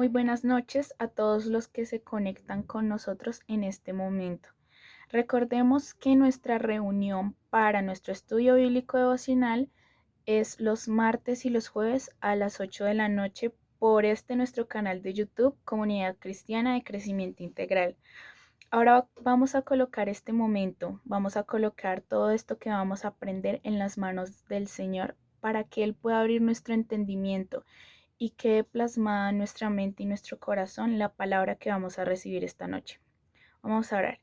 Muy buenas noches a todos los que se conectan con nosotros en este momento. Recordemos que nuestra reunión para nuestro estudio bíblico devocional es los martes y los jueves a las 8 de la noche por nuestro canal de YouTube, Comunidad Cristiana de Crecimiento Integral. Ahora vamos a colocar este momento, vamos a colocar todo esto que vamos a aprender en las manos del Señor para que Él pueda abrir nuestro entendimiento y quede plasmada en nuestra mente y nuestro corazón la palabra que vamos a recibir esta noche. Vamos a orar.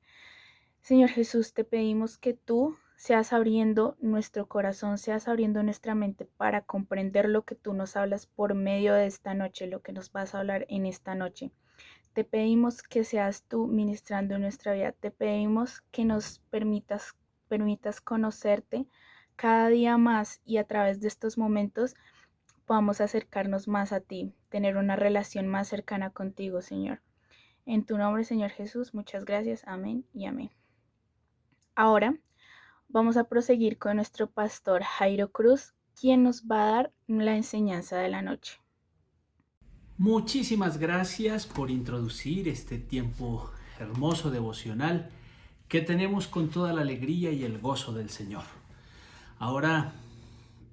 Señor Jesús, te pedimos que tú seas abriendo nuestro corazón, seas abriendo nuestra mente para comprender lo que tú nos hablas por medio de esta noche, lo que nos vas a hablar en esta noche. Te pedimos que seas tú ministrando en nuestra vida. Te pedimos que nos permitas conocerte cada día más y a través de estos momentos podamos acercarnos más a ti, tener una relación más cercana contigo, Señor. En tu nombre, Señor Jesús, muchas gracias. Amén y amén. Ahora vamos a proseguir con nuestro pastor Jairo Cruz, quien nos va a dar la enseñanza de la noche. Muchísimas gracias por introducir este tiempo hermoso devocional que tenemos con toda la alegría y el gozo del Señor. Ahora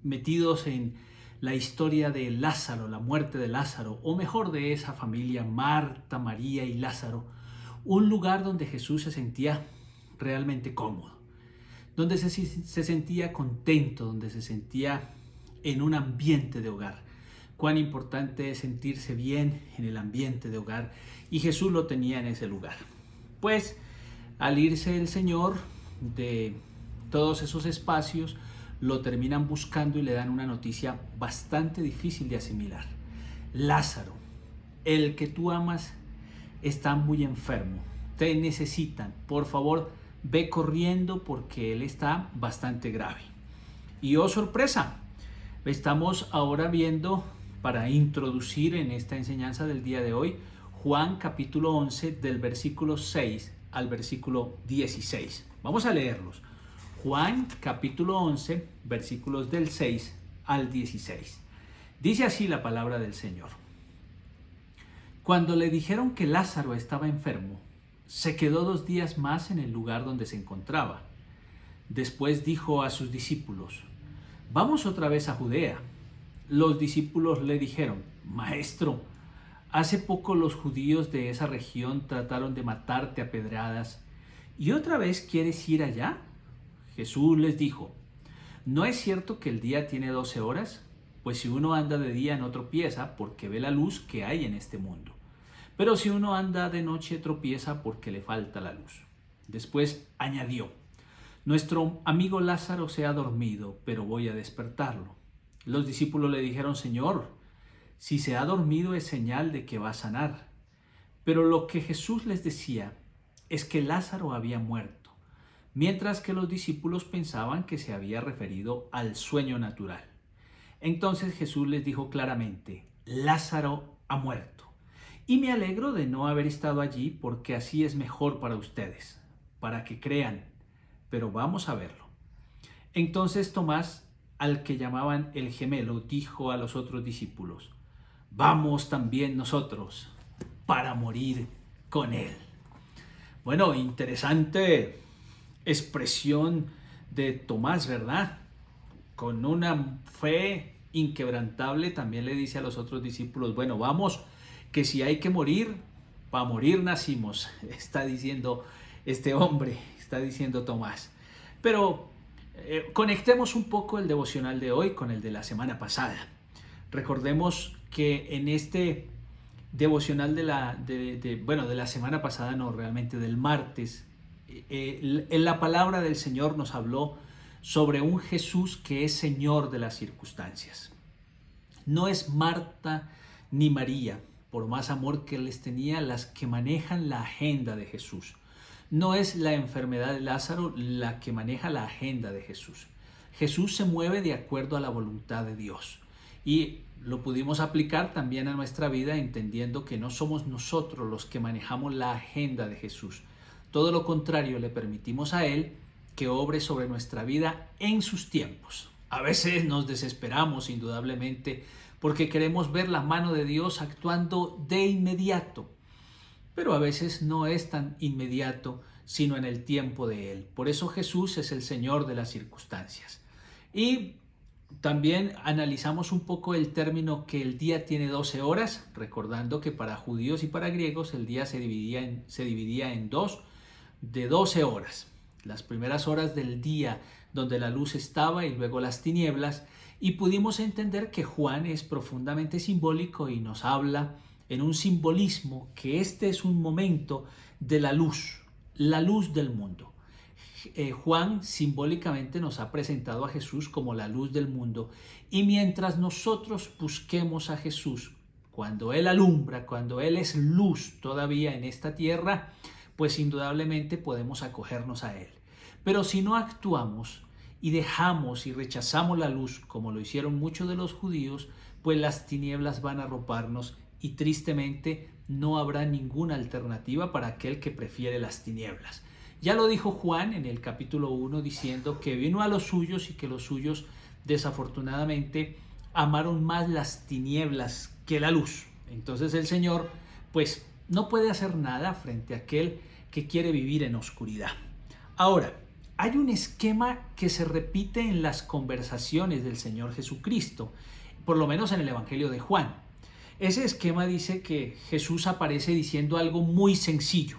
metidos en la historia de Lázaro, la muerte de Lázaro, o mejor de esa familia, Marta, María y Lázaro, un lugar donde Jesús se sentía realmente cómodo, donde se sentía contento, donde se sentía en un ambiente de hogar. Cuán importante es sentirse bien en el ambiente de hogar, y Jesús lo tenía en ese lugar. Pues al irse el Señor de todos esos espacios, lo terminan buscando y le dan una noticia bastante difícil de asimilar. Lázaro, el que tú amas, está muy enfermo, te necesitan, por favor ve corriendo porque él está bastante grave. Y oh sorpresa, estamos ahora viendo, para introducir en esta enseñanza del día de hoy, Juan capítulo 11 del versículo 6 al versículo 16. Vamos a leerlos. Juan capítulo 11 versículos del 6 al 16. Dice así la palabra del Señor. Cuando le dijeron que Lázaro estaba enfermo, se quedó 2 días más en el lugar donde se encontraba. Después dijo a sus discípulos: vamos otra vez a Judea. Los discípulos le dijeron: Maestro, hace poco los judíos de esa región trataron de matarte a pedradas, ¿y otra vez quieres ir allá? Jesús les dijo: ¿no es cierto que el día tiene 12 horas? Pues si uno anda de día no tropieza porque ve la luz que hay en este mundo. Pero si uno anda de noche tropieza porque le falta la luz. Después añadió: nuestro amigo Lázaro se ha dormido, pero voy a despertarlo. Los discípulos le dijeron: Señor, si se ha dormido es señal de que va a sanar. Pero lo que Jesús les decía es que Lázaro había muerto, mientras que los discípulos pensaban que se había referido al sueño natural. Entonces Jesús les dijo claramente: Lázaro ha muerto. Y me alegro de no haber estado allí porque así es mejor para ustedes, para que crean. Pero vamos a verlo. Entonces Tomás, al que llamaban el gemelo, dijo a los otros discípulos: vamos también nosotros para morir con él. Bueno, interesante expresión de Tomás, ¿verdad? Con una fe inquebrantable también le dice a los otros discípulos: bueno, vamos, que si hay que morir, para morir nacimos, está diciendo este hombre, está diciendo Tomás. Pero conectemos un poco el devocional de hoy con el de la semana pasada. Recordemos que en este devocional de la semana pasada, no, realmente del martes, en la palabra del Señor nos habló sobre un Jesús que es Señor de las circunstancias. No es Marta ni María, por más amor que les tenía, las que manejan la agenda de Jesús. No es la enfermedad de Lázaro la que maneja la agenda de Jesús. Jesús se mueve de acuerdo a la voluntad de Dios. Y lo pudimos aplicar también a nuestra vida, entendiendo que no somos nosotros los que manejamos la agenda de Jesús. Todo lo contrario, le permitimos a Él que obre sobre nuestra vida en sus tiempos. A veces nos desesperamos indudablemente porque queremos ver la mano de Dios actuando de inmediato, pero a veces no es tan inmediato, sino en el tiempo de Él. Por eso Jesús es el Señor de las circunstancias. Y también analizamos un poco el término que el día tiene 12 horas, recordando que para judíos y para griegos el día se dividía en dos, de 12 horas. Las primeras horas del día donde la luz estaba y luego las tinieblas, y pudimos entender que Juan es profundamente simbólico y nos habla en un simbolismo que este es un momento de la luz del mundo. Juan simbólicamente nos ha presentado a Jesús como la luz del mundo, y mientras nosotros busquemos a Jesús, cuando Él alumbra, cuando Él es luz todavía en esta tierra, pues indudablemente podemos acogernos a Él. Pero si no actuamos y dejamos y rechazamos la luz, como lo hicieron muchos de los judíos, pues las tinieblas van a arroparnos y tristemente no habrá ninguna alternativa para aquel que prefiere las tinieblas. Ya lo dijo Juan en el capítulo 1 diciendo que vino a los suyos y que los suyos desafortunadamente amaron más las tinieblas que la luz. Entonces el Señor pues no puede hacer nada frente a aquel que quiere vivir en oscuridad. Ahora, hay un esquema que se repite en las conversaciones del Señor Jesucristo, por lo menos en el Evangelio de Juan. Ese esquema dice que Jesús aparece diciendo algo muy sencillo,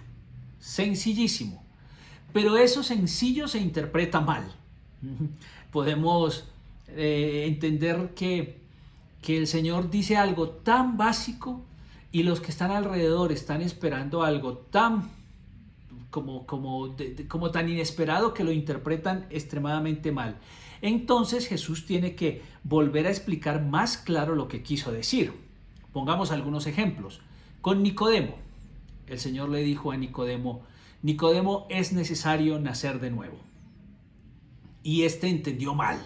sencillísimo, pero eso sencillo se interpreta mal. Podemos entender que el Señor dice algo tan básico y los que están alrededor están esperando algo tan como tan inesperado que lo interpretan extremadamente mal. Entonces Jesús tiene que volver a explicar más claro lo que quiso decir. Pongamos algunos ejemplos. Con Nicodemo, el Señor le dijo a Nicodemo, Nicodemo, es necesario nacer de nuevo. Y este entendió mal.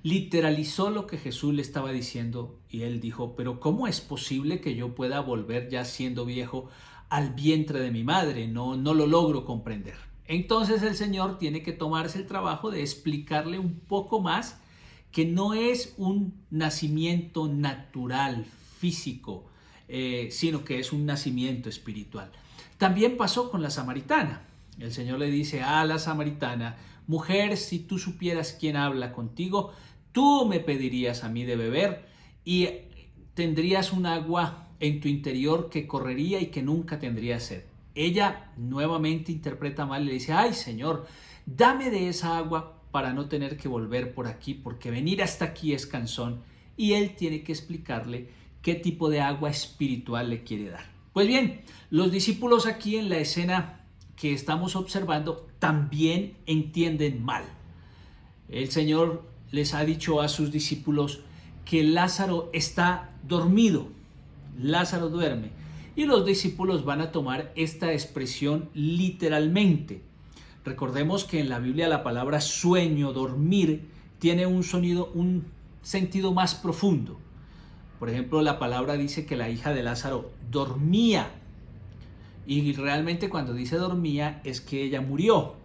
Literalizó lo que Jesús le estaba diciendo y él dijo, pero ¿cómo es posible que yo pueda volver ya siendo viejo al vientre de mi madre? No lo logro comprender. Entonces el Señor tiene que tomarse el trabajo de explicarle un poco más que no es un nacimiento natural, físico, sino que es un nacimiento espiritual. También pasó con la samaritana. El Señor le dice a la samaritana, mujer, si tú supieras quién habla contigo, tú me pedirías a mí de beber y tendrías un agua en tu interior que correría y que nunca tendría sed. Ella nuevamente interpreta mal y le dice, ay Señor, dame de esa agua para no tener que volver por aquí, porque venir hasta aquí es cansón. Y él tiene que explicarle qué tipo de agua espiritual le quiere dar. Pues bien, los discípulos aquí en la escena que estamos observando también entienden mal. El Señor les ha dicho a sus discípulos que Lázaro está dormido. Lázaro duerme. Y los discípulos van a tomar esta expresión literalmente. Recordemos que en la Biblia la palabra sueño, dormir, tiene un sentido más profundo. Por ejemplo, la palabra dice que la hija de Lázaro dormía. Y realmente cuando dice dormía es que ella murió.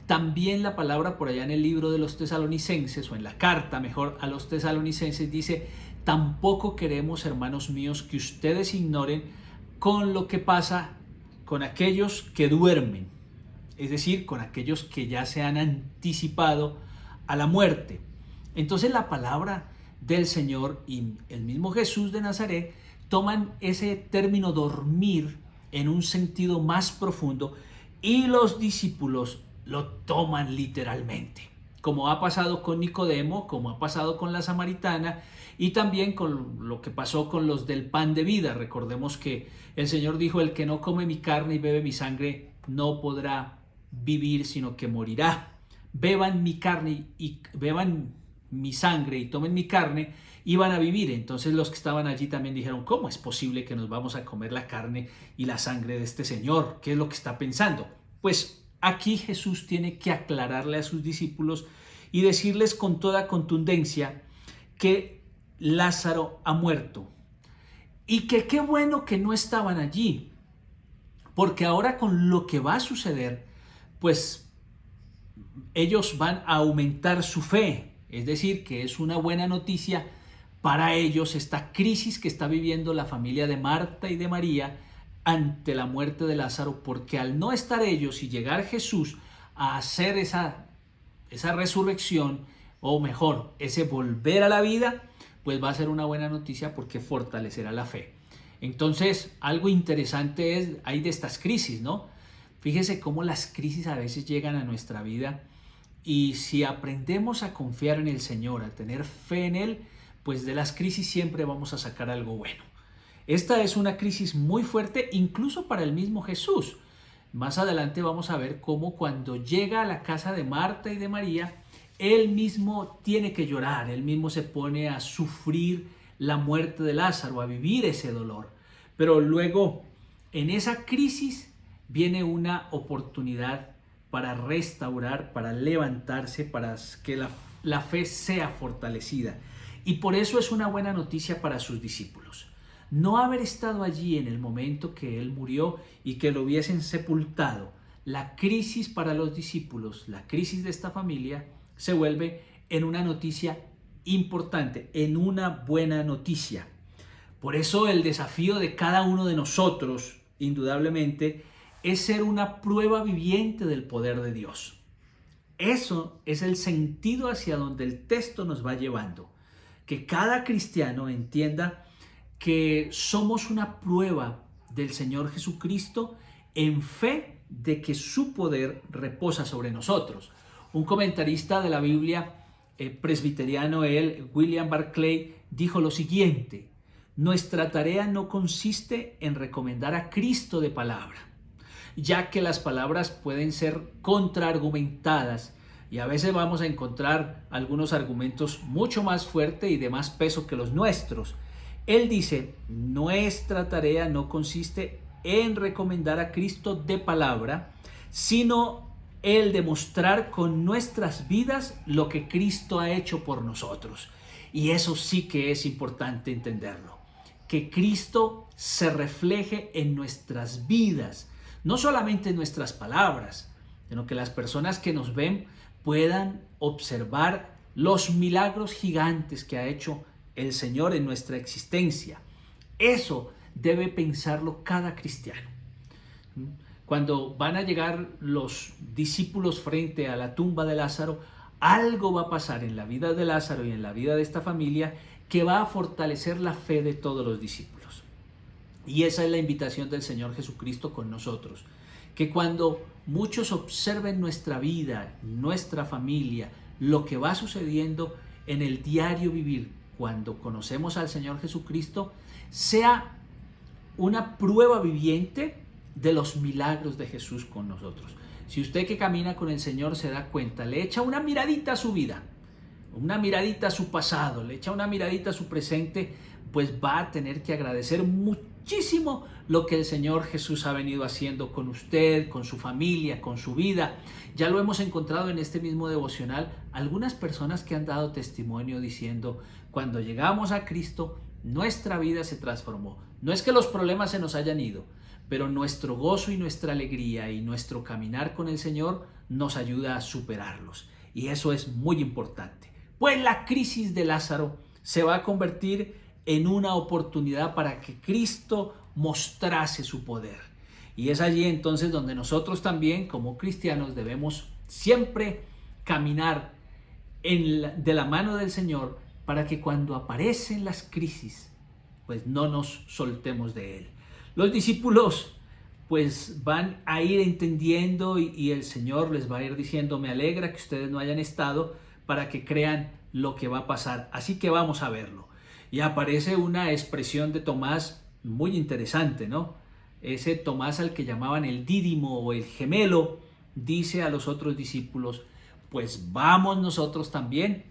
También la palabra por allá en el libro de los Tesalonicenses, o en la carta mejor a los Tesalonicenses, dice, tampoco queremos, hermanos míos, que ustedes ignoren con lo que pasa con aquellos que duermen, es decir, con aquellos que ya se han anticipado a la muerte. Entonces la palabra del Señor y el mismo Jesús de Nazaret toman ese término dormir en un sentido más profundo y los discípulos lo toman literalmente, como ha pasado con Nicodemo, como ha pasado con la samaritana y también con lo que pasó con los del pan de vida. Recordemos que el Señor dijo, el que no come mi carne y bebe mi sangre no podrá vivir, sino que morirá. Beban mi carne y beban mi sangre y tomen mi carne y van a vivir. Entonces los que estaban allí también dijeron, ¿cómo es posible que nos vamos a comer la carne y la sangre de este Señor? ¿Qué es lo que está pensando? Pues aquí Jesús tiene que aclararle a sus discípulos y decirles con toda contundencia que Lázaro ha muerto y que qué bueno que no estaban allí, porque ahora con lo que va a suceder, pues ellos van a aumentar su fe, es decir, que es una buena noticia para ellos esta crisis que está viviendo la familia de Marta y de María ante la muerte de Lázaro, porque al no estar ellos y llegar Jesús a hacer esa resurrección, o mejor, ese volver a la vida, pues va a ser una buena noticia porque fortalecerá la fe. Entonces, algo interesante hay de estas crisis, ¿no? Fíjese cómo las crisis a veces llegan a nuestra vida, y si aprendemos a confiar en el Señor, a tener fe en Él, pues de las crisis siempre vamos a sacar algo bueno. Esta es una crisis muy fuerte incluso para el mismo Jesús. Más adelante vamos a ver cómo cuando llega a la casa de Marta y de María, Él mismo tiene que llorar, Él mismo se pone a sufrir la muerte de Lázaro, a vivir ese dolor. Pero luego, en esa crisis, viene una oportunidad para restaurar, para levantarse, para que la fe sea fortalecida. Y por eso es una buena noticia para sus discípulos. No haber estado allí en el momento que Él murió y que lo hubiesen sepultado, la crisis para los discípulos, la crisis de esta familia, se vuelve en una noticia importante, en una buena noticia. Por eso el desafío de cada uno de nosotros, indudablemente, es ser una prueba viviente del poder de Dios. Eso es el sentido hacia donde el texto nos va llevando. Que cada cristiano entienda que somos una prueba del Señor Jesucristo en fe de que su poder reposa sobre nosotros. Un comentarista de la Biblia presbiteriano, William Barclay, dijo lo siguiente: nuestra tarea no consiste en recomendar a Cristo de palabra, ya que las palabras pueden ser contraargumentadas y a veces vamos a encontrar algunos argumentos mucho más fuertes y de más peso que los nuestros. Él dice, nuestra tarea no consiste en recomendar a Cristo de palabra, sino el demostrar con nuestras vidas lo que Cristo ha hecho por nosotros. Y eso sí que es importante entenderlo, que Cristo se refleje en nuestras vidas, no solamente en nuestras palabras, sino que las personas que nos ven puedan observar los milagros gigantes que ha hecho el Señor en nuestra existencia. Eso debe pensarlo cada cristiano. Cuando van a llegar los discípulos frente a la tumba de Lázaro, algo va a pasar en la vida de Lázaro y en la vida de esta familia que va a fortalecer la fe de todos los discípulos. Y esa es la invitación del Señor Jesucristo con nosotros. Que cuando muchos observen nuestra vida, nuestra familia, lo que va sucediendo en el diario vivir, cuando conocemos al Señor Jesucristo, sea una prueba viviente de los milagros de Jesús con nosotros. Si usted que camina con el Señor se da cuenta, le echa una miradita a su vida, una miradita a su pasado, le echa una miradita a su presente, pues va a tener que agradecer muchísimo lo que el Señor Jesús ha venido haciendo con usted, con su familia, con su vida. Ya lo hemos encontrado en este mismo devocional, algunas personas que han dado testimonio diciendo, cuando llegamos a Cristo, nuestra vida se transformó. No es que los problemas se nos hayan ido, pero nuestro gozo y nuestra alegría y nuestro caminar con el Señor nos ayuda a superarlos. Y eso es muy importante. Pues la crisis de Lázaro se va a convertir en una oportunidad para que Cristo mostrase su poder. Y es allí entonces donde nosotros también como cristianos debemos siempre caminar de la mano del Señor para que cuando aparecen las crisis, pues no nos soltemos de Él. Los discípulos pues van a ir entendiendo y el Señor les va a ir diciendo, me alegra que ustedes no hayan estado para que crean lo que va a pasar. Así que vamos a verlo. Y aparece una expresión de Tomás muy interesante, ¿no? Ese Tomás al que llamaban el dídimo o el gemelo, dice a los otros discípulos, pues vamos nosotros también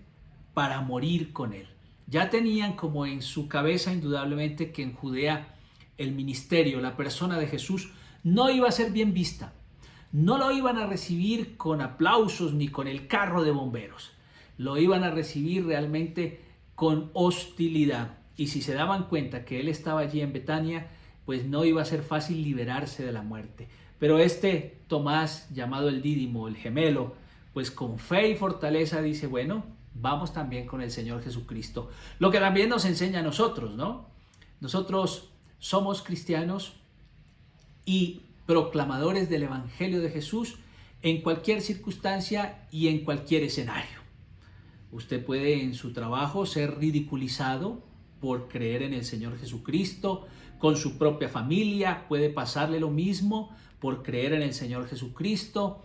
para morir con él. Ya tenían como en su cabeza indudablemente que en Judea el ministerio, la persona de Jesús no iba a ser bien vista. No lo iban a recibir con aplausos ni con el carro de bomberos. Lo iban a recibir realmente con hostilidad. Y si se daban cuenta que él estaba allí en Betania, pues no iba a ser fácil liberarse de la muerte. Pero Tomás, llamado el dídimo, el gemelo, pues con fe y fortaleza dice, bueno, vamos también con el Señor Jesucristo. Lo que también nos enseña a nosotros, ¿no? Nosotros somos cristianos y proclamadores del Evangelio de Jesús en cualquier circunstancia y en cualquier escenario. Usted puede en su trabajo ser ridiculizado por creer en el Señor Jesucristo, con su propia familia puede pasarle lo mismo por creer en el Señor Jesucristo,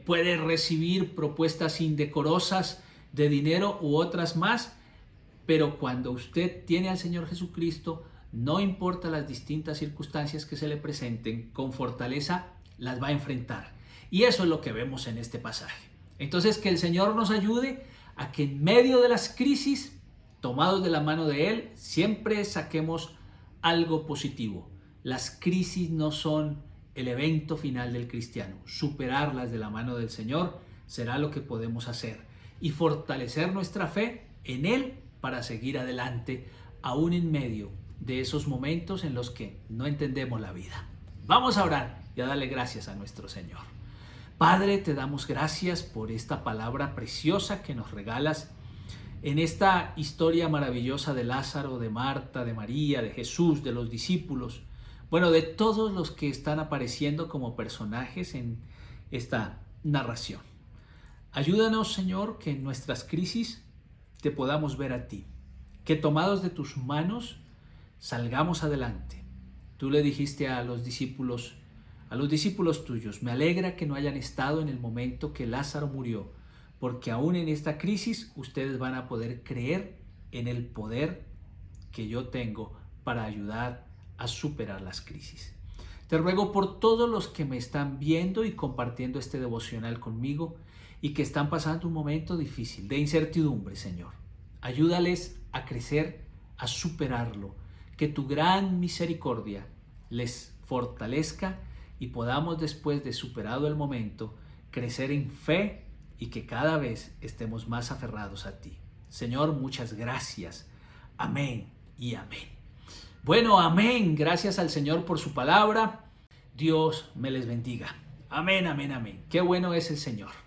puede recibir propuestas indecorosas de dinero u otras más, pero cuando usted tiene al Señor Jesucristo, no importa las distintas circunstancias que se le presenten, con fortaleza las va a enfrentar. Y eso es lo que vemos en este pasaje. Entonces, que el Señor nos ayude a que en medio de las crisis, tomados de la mano de Él, siempre saquemos algo positivo. Las crisis no son el evento final del cristiano. Superarlas de la mano del Señor será lo que podemos hacer y fortalecer nuestra fe en Él para seguir adelante, aún en medio de esos momentos en los que no entendemos la vida. Vamos a orar y a darle gracias a nuestro Señor. Padre, te damos gracias por esta palabra preciosa que nos regalas en esta historia maravillosa de Lázaro, de Marta, de María, de Jesús, de los discípulos, bueno, de todos los que están apareciendo como personajes en esta narración. Ayúdanos, Señor, que en nuestras crisis te podamos ver a ti, que tomados de tus manos salgamos adelante. Tú le dijiste a los discípulos tuyos, me alegra que no hayan estado en el momento que Lázaro murió, porque aún en esta crisis ustedes van a poder creer en el poder que yo tengo para ayudar a superar las crisis. Te ruego por todos los que me están viendo y compartiendo este devocional conmigo y que están pasando un momento difícil, de incertidumbre, Señor. Ayúdales a crecer, a superarlo, que tu gran misericordia les fortalezca y podamos, después de superado el momento, crecer en fe y que cada vez estemos más aferrados a ti. Señor, muchas gracias. Amén y amén. Bueno, amén. Gracias al Señor por su palabra. Dios me les bendiga. Amén, amén, amén. Qué bueno es el Señor.